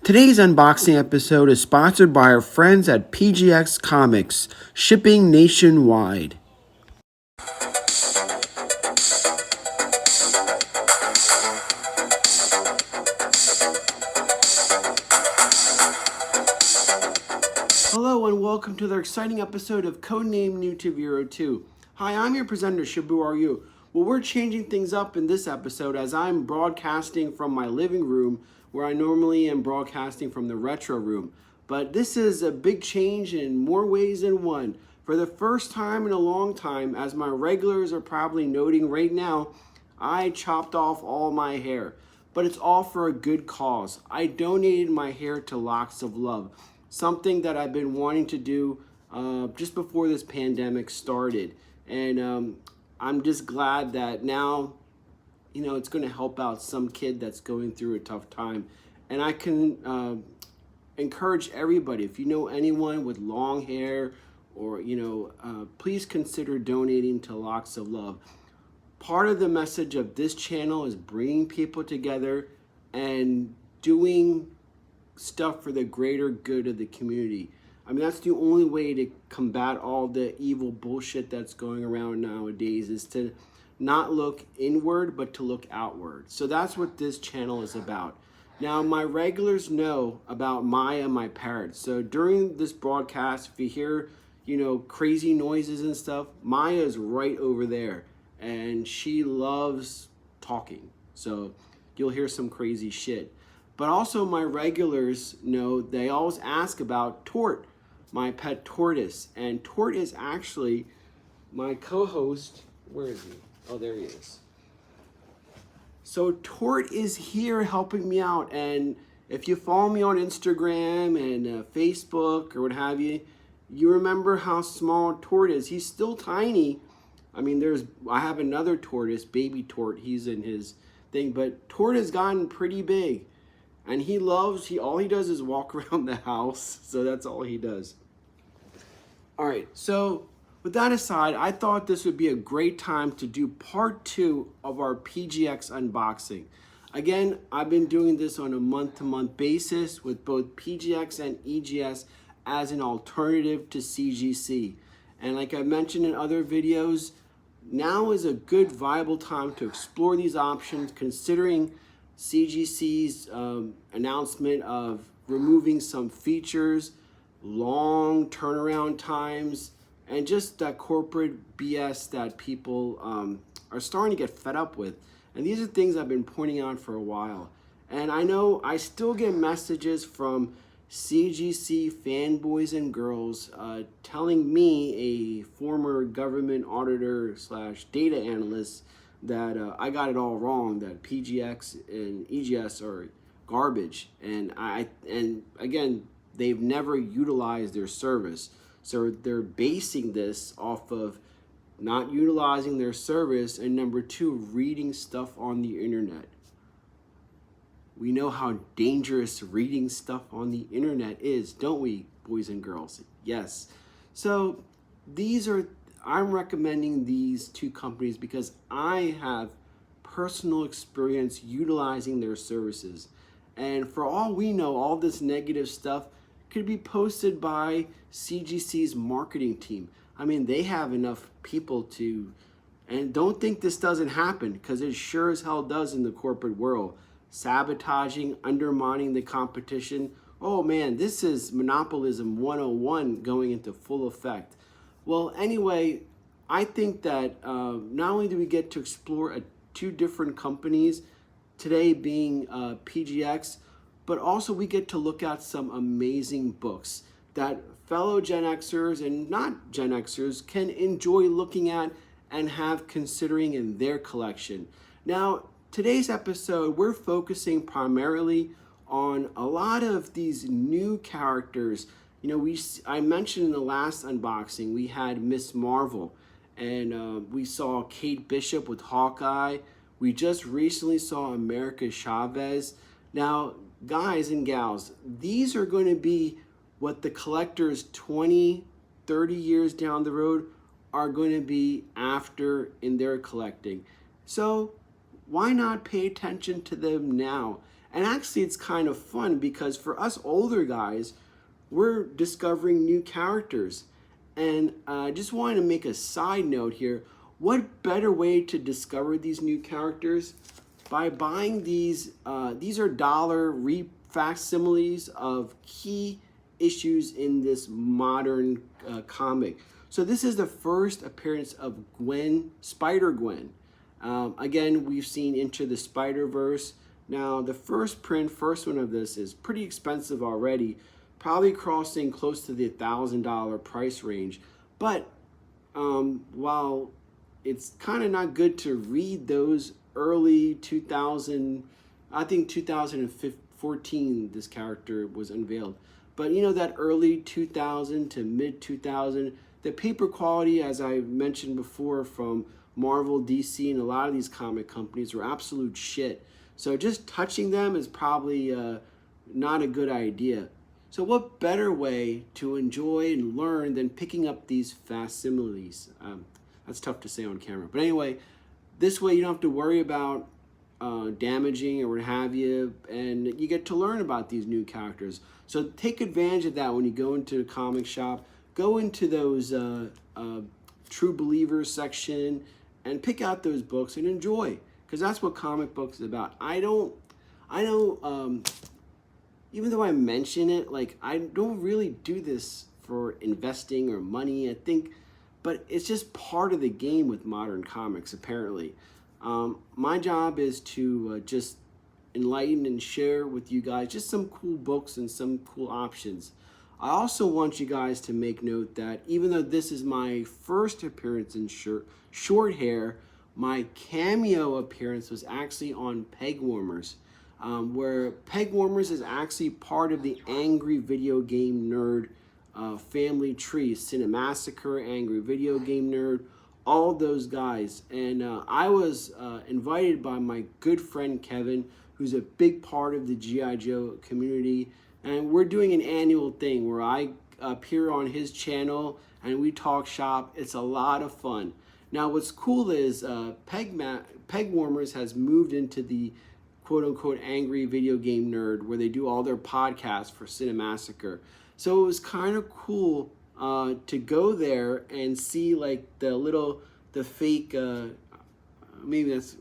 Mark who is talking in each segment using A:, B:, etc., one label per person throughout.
A: Today's unboxing episode is sponsored by our friends at PGX Comics, shipping nationwide. Hello and welcome to the exciting episode of Codename New to Vero 2. Hi, I'm your presenter, Shabu Are You? Well, we're changing things up in this episode as I'm broadcasting from my living room where I normally am broadcasting from the retro room. But this is a big change in more ways than one. For the first time in a long time, as my regulars are probably noting right now, I chopped off all my hair. But it's all for a good cause. I donated my hair to Locks of Love, something that I've been wanting to do just before this pandemic started. And I'm just glad that now, it's going to help out some kid that's going through a tough time. And I can encourage everybody, if you know anyone with long hair or, please consider donating to Locks of Love. Part of the message of this channel is bringing people together and doing stuff for the greater good of the community. I mean, that's the only way to combat all the evil bullshit that's going around nowadays, is to not look inward, but to look outward. So that's what this channel is about. Now, my regulars know about Maya, my parrot. So during this broadcast, if you hear, crazy noises and stuff, Maya is right over there. And she loves talking. So you'll hear some crazy shit. But also my regulars know, they always ask about Tort, my pet tortoise. And Tort is actually my co-host. Where is he? Oh, there he is. So Tort is here helping me out. And if you follow me on Instagram and Facebook or what have you, you remember how small Tort is. He's still tiny. I mean, I have another tortoise, baby Tort. He's in his thing. But Tort has gotten pretty big. And all he does is walk around the house. So that's all he does. All right, so with that aside, I thought this would be a great time to do part 2 of our PGX unboxing. Again, I've been doing this on a month-to-month basis with both PGX and EGS as an alternative to CGC. And like I mentioned in other videos, now is a good viable time to explore these options, considering CGC's announcement of removing some features, long turnaround times, and just that corporate BS that people are starting to get fed up with. And these are things I've been pointing out for a while. And I know I still get messages from CGC fanboys and girls telling me, a former government auditor / data analyst, that I got it all wrong, that PGX and EGS are garbage. And again, they've never utilized their service. So they're basing this off of not utilizing their service, and number 2, reading stuff on the internet. We know how dangerous reading stuff on the internet is, don't we, boys and girls? Yes. So I'm recommending these 2 companies because I have personal experience utilizing their services. And for all we know, all this negative stuff could be posted by CGC's marketing team. I mean, they have enough people to, and don't think this doesn't happen, because it sure as hell does in the corporate world. Sabotaging, undermining the competition. Oh man, this is monopolism 101 going into full effect. Well, anyway, I think that not only do we get to explore 2 different companies, today being PGX, but also we get to look at some amazing books that fellow Gen Xers and not Gen Xers can enjoy looking at and have considering in their collection. Now, today's episode, we're focusing primarily on a lot of these new characters. I mentioned in the last unboxing, we had Ms.Marvel, and we saw Kate Bishop with Hawkeye. We just recently saw Chavez. Now, guys and gals, these are going to be what the collectors 20, 30 years down the road are going to be after in their collecting. So why not pay attention to them now? And actually, it's kind of fun because for us older guys, we're discovering new characters. And I just wanted to make a side note here. What better way to discover these new characters? By buying these are dollar facsimiles of key issues in this modern comic. So this is the first appearance of Gwen, Spider-Gwen. Again, we've seen Into the Spider-Verse. Now, the first one of this is pretty expensive already, probably crossing close to the $1,000 price range. But while it's kind of not good to read those early 2000, I think 2014 this character was unveiled. But you know, that early 2000 to mid 2000, the paper quality, as I mentioned before, from Marvel, DC, and a lot of these comic companies were absolute shit. So just touching them is probably not a good idea. So what better way to enjoy and learn than picking up these facsimiles? That's tough to say on camera. But anyway, this way you don't have to worry about damaging or what have you, and you get to learn about these new characters. So take advantage of that when you go into the comic shop. Go into those True Believers section and pick out those books and enjoy, because that's what comic books is about. I don't even though I mention it, like, I don't really do this for investing or money, I think, but it's just part of the game with modern comics, apparently. My job is to just enlighten and share with you guys just some cool books and some cool options. I also want you guys to make note that even though this is my first appearance in short hair, my cameo appearance was actually on Pegwarmers, where Pegwarmers is actually part of the Angry Video Game Nerd family tree. Cinemassacre, Angry Video Game Nerd, all those guys. And I was invited by my good friend Kevin, who's a big part of the G.I. Joe community. And we're doing an annual thing where I appear on his channel and we talk shop. It's a lot of fun. Now, what's cool is Pegwarmers has moved into the quote-unquote Angry Video Game Nerd, where they do all their podcasts for Cinemassacre. So it was kind of cool to go there and see like the fake, maybe that's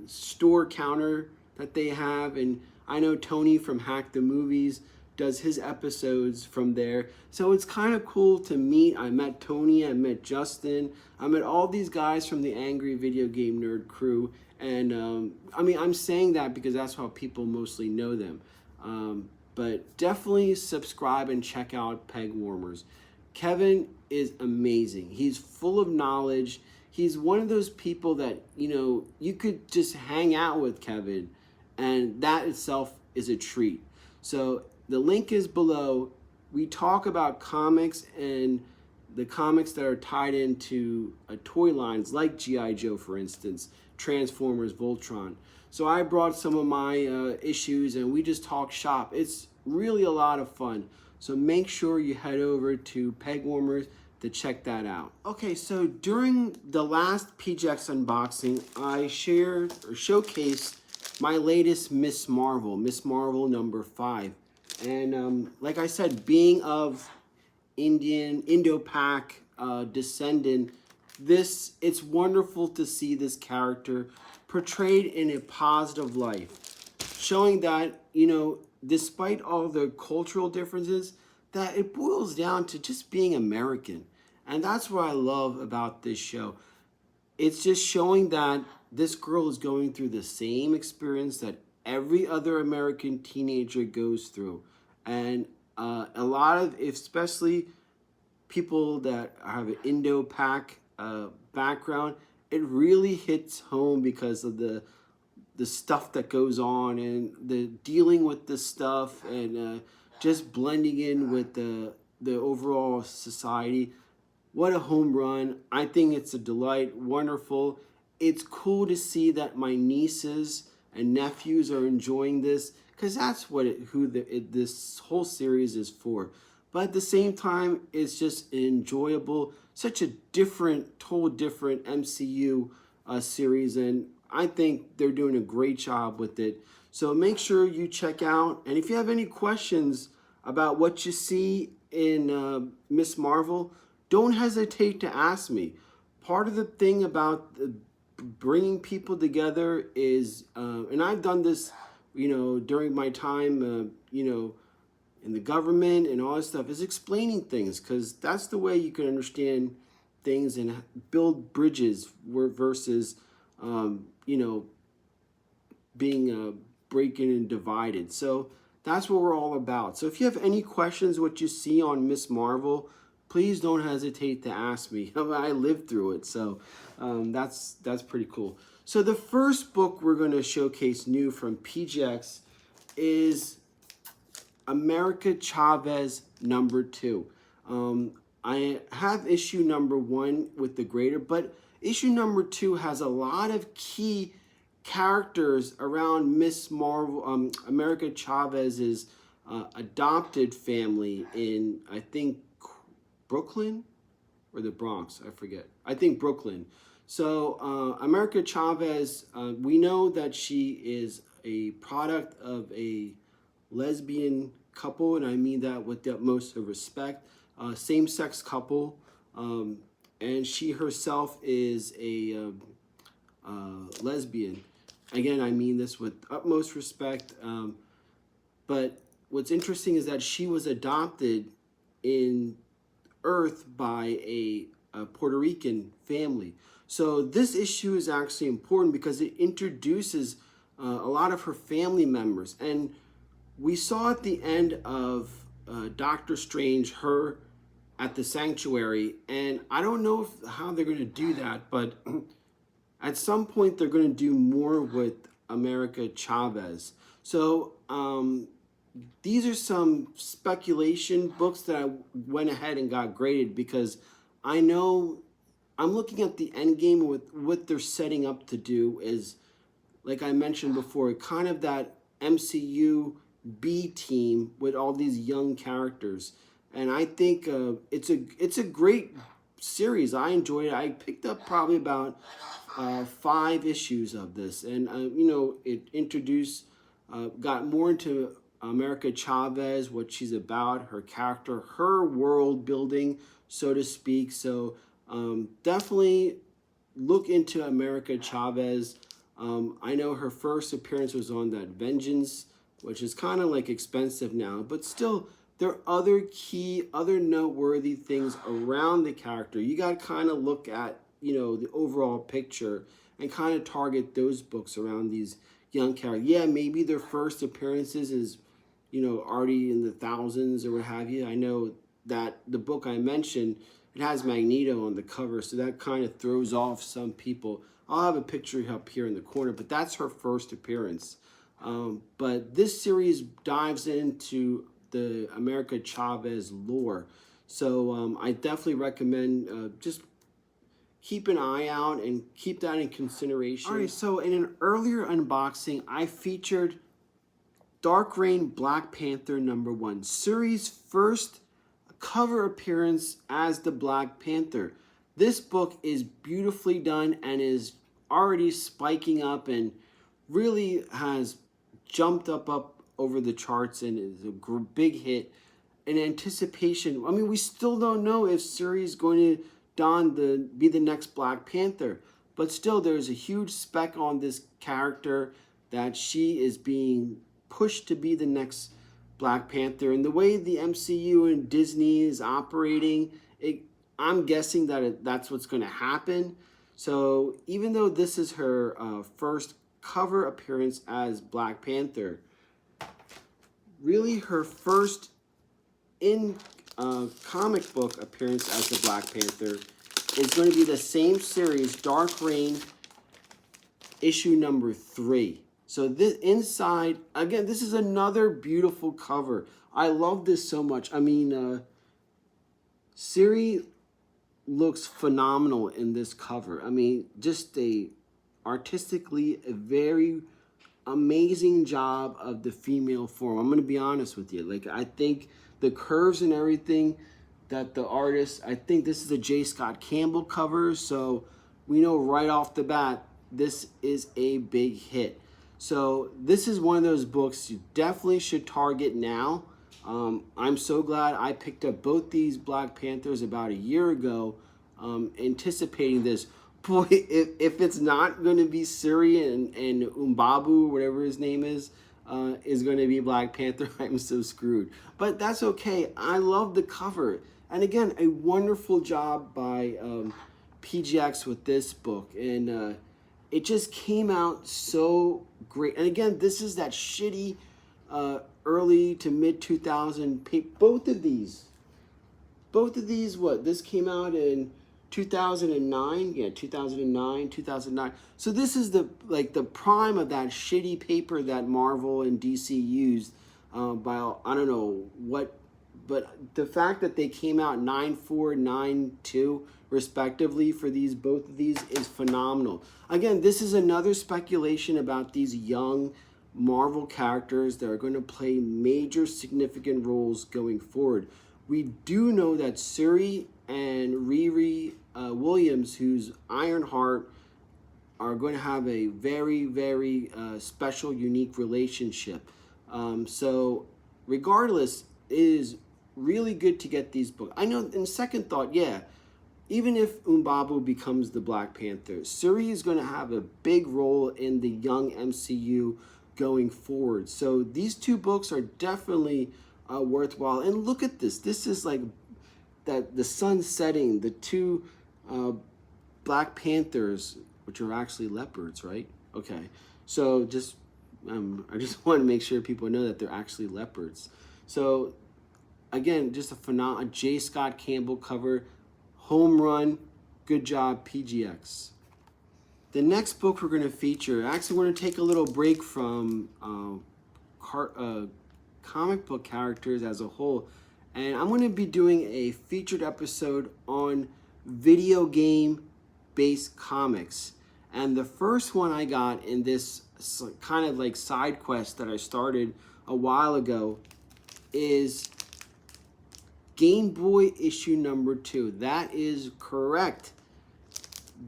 A: store counter that they have. And I know Tony from Hack the Movies does his episodes from there. So it's kind of cool to meet. I met Tony, I met Justin, I met all these guys from the Angry Video Game Nerd crew. And I mean, I'm saying that because that's how people mostly know them. But definitely subscribe and check out Pegwarmers. Kevin is amazing. He's full of knowledge. He's one of those people that, you know, you could just hang out with Kevin, and that itself is a treat. So the link is below. We talk about comics and the comics that are tied into toy lines like G.I. Joe, for instance, Transformers, Voltron. So I brought some of my issues and we just talk shop. It's really a lot of fun. So make sure you head over to Pegwarmers to check that out. Okay, so during the last PGX unboxing, I shared or showcased my latest Ms.Marvel, Ms.Marvel number 5. And like I said, being of Indo-Pak descendant, it's wonderful to see this character portrayed in a positive light, showing that, you know, despite all the cultural differences, that it boils down to just being American. And that's what I love about this show. It's just showing that this girl is going through the same experience that every other American teenager goes through. And a lot of, especially people that have an Indo-Pak background, it really hits home because of the stuff that goes on and the dealing with the stuff and just blending in with the overall society. What a home run. I think it's a delight, wonderful. It's cool to see that my nieces and nephews are enjoying this, because that's what this whole series is for. But at the same time, it's just enjoyable, such a total different MCU series, and I think they're doing a great job with it. So make sure you check out. And if you have any questions about what you see in Ms. Marvel, don't hesitate to ask me. Part of the thing about bringing people together is, and I've done this, during my time, in the government and all that stuff, is explaining things, because that's the way you can understand things and build bridges versus, being breaking and divided. So that's what we're all about. So if you have any questions, what you see on Ms. Marvel, please don't hesitate to ask me. I lived through it, so that's pretty cool. So the first book we're going to showcase new from PGX is America Chavez #2. I have issue #1 with the grader, but issue #2 has a lot of key characters around Ms. Marvel, America Chavez's adopted family in, I think, Brooklyn or the Bronx, I forget. I think Brooklyn. So America Chavez, we know that she is a product of a lesbian couple, and I mean that with the utmost of respect. Same-sex couple, and she herself is a lesbian. Again, I mean this with utmost respect. But what's interesting is that she was adopted in Earth by a Puerto Rican family. So this issue is actually important because it introduces a lot of her family members. And we saw at the end of Doctor Strange her at the sanctuary, and I don't know how they're going to do that, but at some point they're going to do more with America Chavez. So these are some speculation books that I went ahead and got graded because I know I'm looking at the end game with what they're setting up to do is, like I mentioned before, kind of that MCU B team with all these young characters. And I think it's a great series. I enjoyed it. I picked up probably about 5 issues of this, and it introduced, got more into America Chavez, what she's about, her character, her world building, so to speak. So definitely look into America Chavez. I know her first appearance was on that Vengeance, which is kind of like expensive now, but still there are other noteworthy things around the character. You got to kind of look at, the overall picture and kind of target those books around these young characters. Yeah, maybe their first appearances is, already in the thousands or what have you. I know that the book I mentioned, it has Magneto on the cover, so that kind of throws off some people. I'll have a picture up here in the corner, but that's her first appearance. But this series dives into the America Chavez lore. So I definitely recommend just keep an eye out and keep that in consideration. All right, so in an earlier unboxing, I featured Dark Reign Black Panther #1, Shuri's first cover appearance as the Black Panther. This book is beautifully done and is already spiking up and really has jumped up over the charts and is a big hit. In anticipation, I mean, we still don't know if Shuri is going to be the next Black Panther, but still there's a huge spec on this character that she is being pushed to be the next Black Panther. And the way the MCU and Disney is operating, I'm guessing that that's what's going to happen. So even though this is her first cover appearance as Black Panther, really her first in comic book appearance as the Black Panther is going to be the same series, Dark Reign, issue #3. So this inside, again, this is another beautiful cover. I love this so much. I mean, Shuri looks phenomenal in this cover. I mean, just artistically a very amazing job of the female form. I'm going to be honest with you. Like, I think the curves and everything that the artist, I think this is a J. Scott Campbell cover, so we know right off the bat this is a big hit. So this is one of those books you definitely should target now. I'm so glad I picked up both these Black Panthers about a year ago, anticipating this. Boy, if it's not going to be Suri and Umbabu, whatever his name is going to be Black Panther, I'm so screwed. But that's okay. I love the cover. And again, a wonderful job by PGX with this book. And it just came out so great. And again, this is that shitty early to mid 2000. Both of these, what? This came out in 2009. Yeah, 2009. So this is the prime of that shitty paper that Marvel and DC used by I don't know what, but the fact that they came out 9.4, 9.2 respectively for both of these is phenomenal. Again, this is another speculation about these young Marvel characters that are going to play major significant roles going forward. We do know that Suri and Riri Williams, who's Ironheart, are going to have a very, very special, unique relationship. So regardless, it is really good to get these books. I know in second thought, yeah, even if Umbabu becomes the Black Panther, Suri is going to have a big role in the young MCU going forward. So these two books are definitely worthwhile. And look at this. This is like that the sun setting, the two Black Panthers, which are actually leopards, right? Okay. So just I just want to make sure people know that they're actually leopards. So again, just a J. Scott Campbell cover. Home run. Good job, PGX. The next book we're going to feature, actually we're going to take a little break from comic book characters as a whole, and I'm going to be doing a featured episode on video game based comics. And the first one I got in this kind of like side quest that I started a while ago is Gameboy issue number 2. That is correct.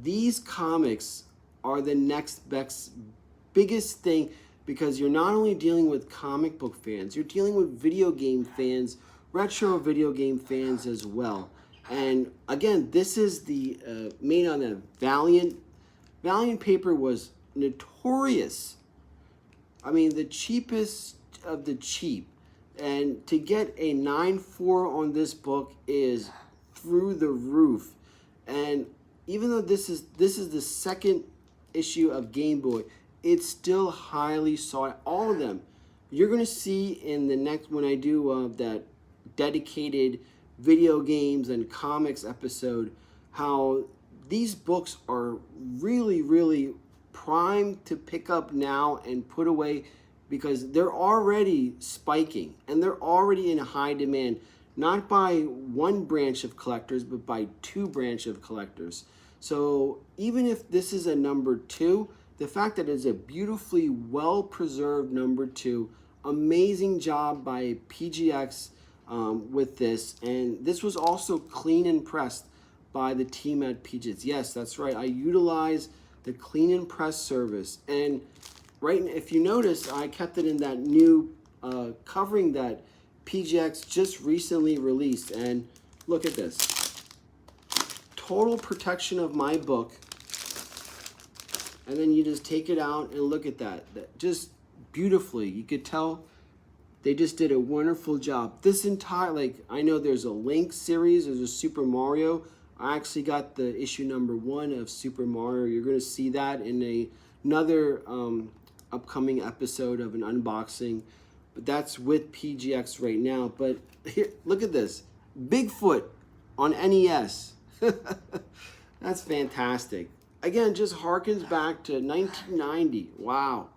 A: These comics are the next biggest thing, because you're not only dealing with comic book fans, you're dealing with video game fans, retro video game fans as well. And again, this is the made on a Valiant. Valiant paper was notorious. I mean, the cheapest of the cheap. And to get a 9.4 on this book is through the roof. And even though this is the second issue of Gameboy, it's still highly sought. All of them. You're going to see in the next, when I do that dedicated video games and comics episode, how these books are really, really primed to pick up now and put away, because they're already spiking and they're already in high demand, not by one branch of collectors, but by two branches of collectors. So even if this is a number 2, the fact that it's a beautifully well-preserved number 2, amazing job by PGX with this. And this was also clean and pressed by the team at PGX. Yes, that's right. I utilize the clean and press service. And right, if you notice, I kept it in that new covering that PGX just recently released. And look at this. Total protection of my book. And then you just take it out and look at that. Just beautifully. You could tell they just did a wonderful job. This entire, I know there's a Link series, there's a Super Mario. I actually got the issue number 1 of Super Mario. You're going to see that in another upcoming episode of an unboxing. But that's with PGX right now. But here, look at this. Bigfoot on NES. That's fantastic. Again, just harkens back to 1990. Wow.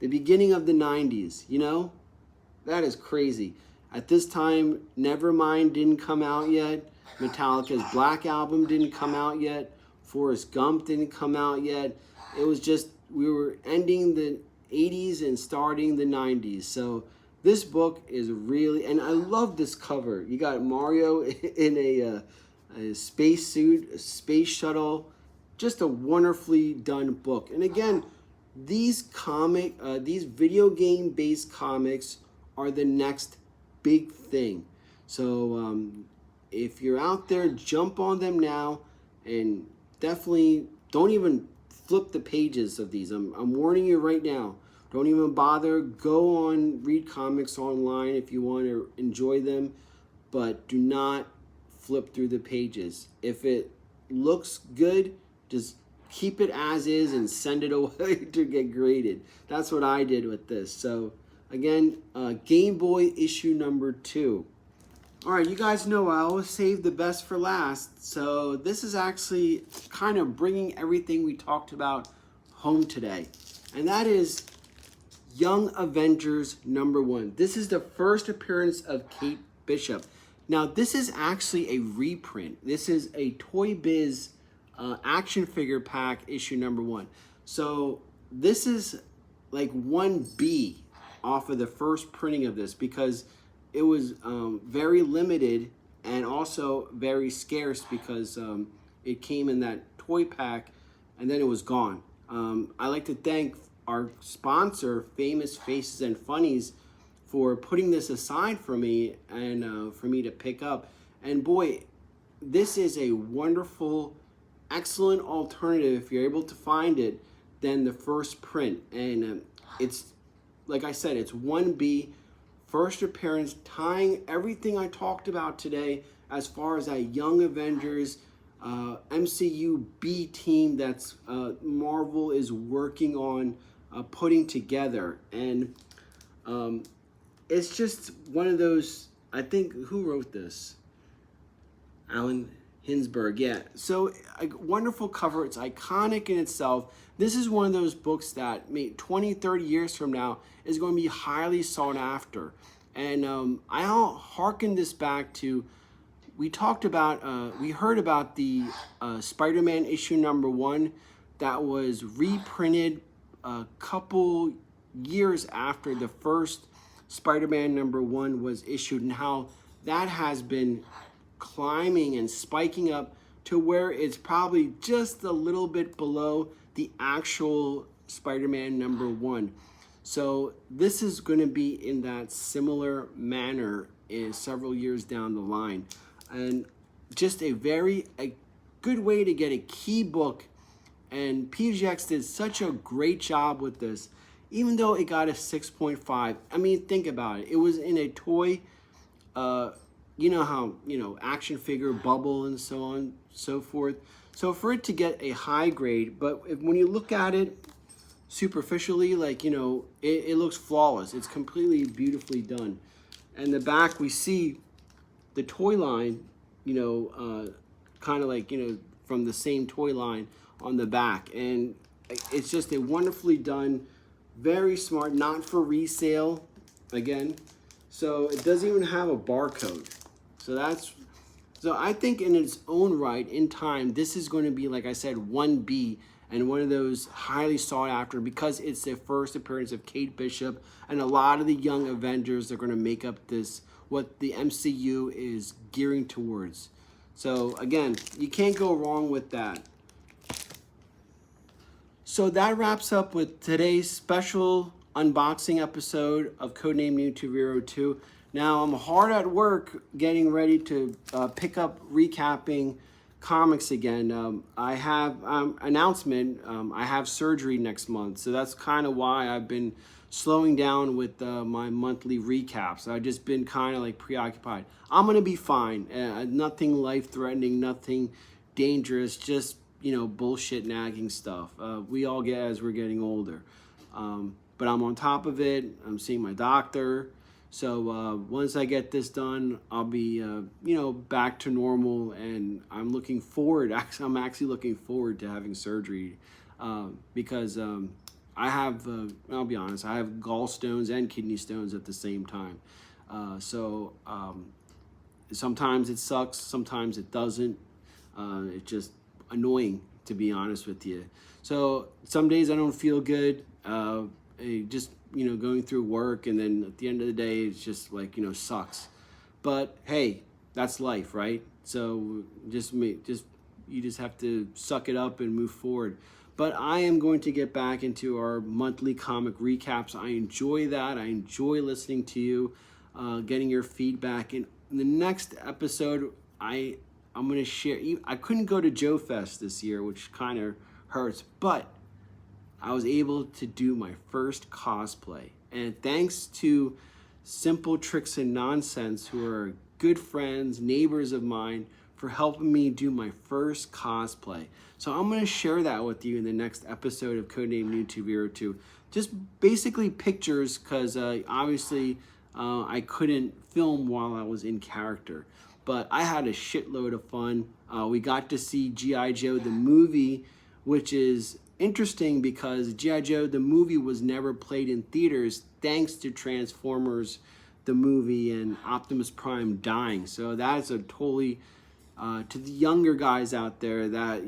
A: The beginning of the 90s, you know? That is crazy. At this time, Nevermind didn't come out yet. Metallica's Black Album didn't come out yet. Forrest Gump didn't come out yet. It was just, we were ending the 80s and starting the 90s. So this book is really, and I love this cover. You got Mario in a space suit, a space shuttle, just a wonderfully done book. And again, these video game based comics are the next big thing. So if you're out there, jump on them now, and definitely don't even flip the pages of these. I'm warning you right now. Don't even bother. Go on, read comics online if you want to enjoy them, but do not flip through the pages. If it looks good, just keep it as is and send it away to get graded. That's what I did with this. So again, Gameboy issue number 2. All right, you guys know I always save the best for last. So this is actually kind of bringing everything we talked about home today. And that is Young Avengers number 1. This is the first appearance of Kate Bishop. Now, this is actually a reprint. This is a Toy Biz action figure pack issue number 1. So this is like 1B off of the first printing of this, because it was very limited and also very scarce, because it came in that toy pack and then it was gone. I like to thank our sponsor, Famous Faces and Funnies, for putting this aside for me and for me to pick up. And boy, this is a wonderful, excellent alternative if you're able to find it than the first print. And it's, like I said, it's 1B, first appearance, tying everything I talked about today as far as that Young Avengers MCU B team that's Marvel is working on putting together. And it's just one of those, I think, who wrote this? Alan Hinsberg, yeah. So a wonderful cover. It's iconic in itself. This is one of those books that maybe 20, 30 years from now is going to be highly sought after. And I'll harken this back to, we talked about, we heard about the Spider-Man issue number 1 that was reprinted a couple years after the first Spider-Man number 1 was issued, and how that has been climbing and spiking up to where it's probably just a little bit below the actual Spider-Man number 1. So this is going to be in that similar manner in several years down the line. And just a good way to get a key book. And PGX did such a great job with this, even though it got a 6.5. I mean, think about it. It was in a toy, you know how, action figure bubble and so on, so forth. So for it to get a high grade, but when you look at it superficially, like, it looks flawless. It's completely beautifully done. And the back, we see the toy line, kind of like, from the same toy line on the back. And it's just a wonderfully done, very smart, not for resale, again. So it doesn't even have a barcode. So I think in its own right, in time, this is going to be, like I said, 1B, and one of those highly sought after, because it's the first appearance of Kate Bishop, and a lot of the Young Avengers are going to make up this, what the MCU is gearing towards. So again, you can't go wrong with that. So that wraps up with today's special unboxing episode of Codename YouTube Hero 2. Now I'm hard at work getting ready to pick up recapping comics again. I have announcement. I have surgery next month, so that's kind of why I've been slowing down with my monthly recaps. I've just been kind of like preoccupied. I'm gonna be fine. Nothing life-threatening, nothing dangerous. Just bullshit nagging stuff. We all get as we're getting older. But I'm on top of it. I'm seeing my doctor. So once I get this done, I'll be, back to normal, and I'm looking forward. I'm actually looking forward to having surgery because I have, I'll be honest, I have gallstones and kidney stones at the same time. So sometimes it sucks, sometimes it doesn't. It's just annoying, to be honest with you. So some days I don't feel good. Just going through work, and then at the end of the day, it's just like, sucks. But hey, that's life, right? So just you just have to suck it up and move forward. But I am going to get back into our monthly comic recaps. I enjoy that. I enjoy listening to you, getting your feedback. And in the next episode, I'm going to share. I couldn't go to Joe Fest this year, which kind of hurts, but I was able to do my first cosplay. And thanks to Simple Tricks and Nonsense, who are good friends, neighbors of mine, for helping me do my first cosplay. So I'm going to share that with you in the next episode of Codename New 2. Just basically pictures, because obviously I couldn't film while I was in character. But I had a shitload of fun. We got to see G.I. Joe the movie, which is interesting because G.I. Joe the movie was never played in theaters thanks to Transformers the movie and Optimus Prime dying. So that's a totally, to the younger guys out there, that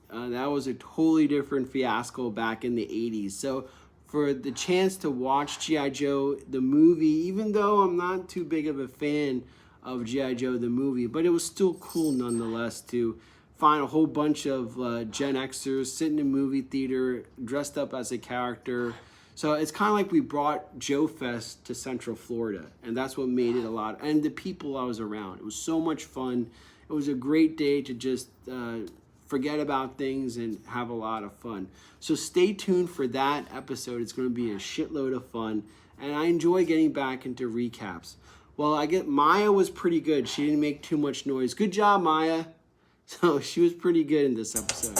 A: was a totally different fiasco back in the 80s. So for the chance to watch G.I. Joe the movie, even though I'm not too big of a fan of G.I. Joe the movie, but it was still cool nonetheless to find a whole bunch of Gen Xers sitting in a movie theater dressed up as a character. So it's kind of like we brought Joe Fest to Central Florida, and that's what made it a lot. And the people I was around, it was so much fun. It was a great day to just forget about things and have a lot of fun. So stay tuned for that episode. It's going to be a shitload of fun, and I enjoy getting back into recaps. Well, I get Maya was pretty good. She didn't make too much noise. Good job, Maya. So she was pretty good in this episode.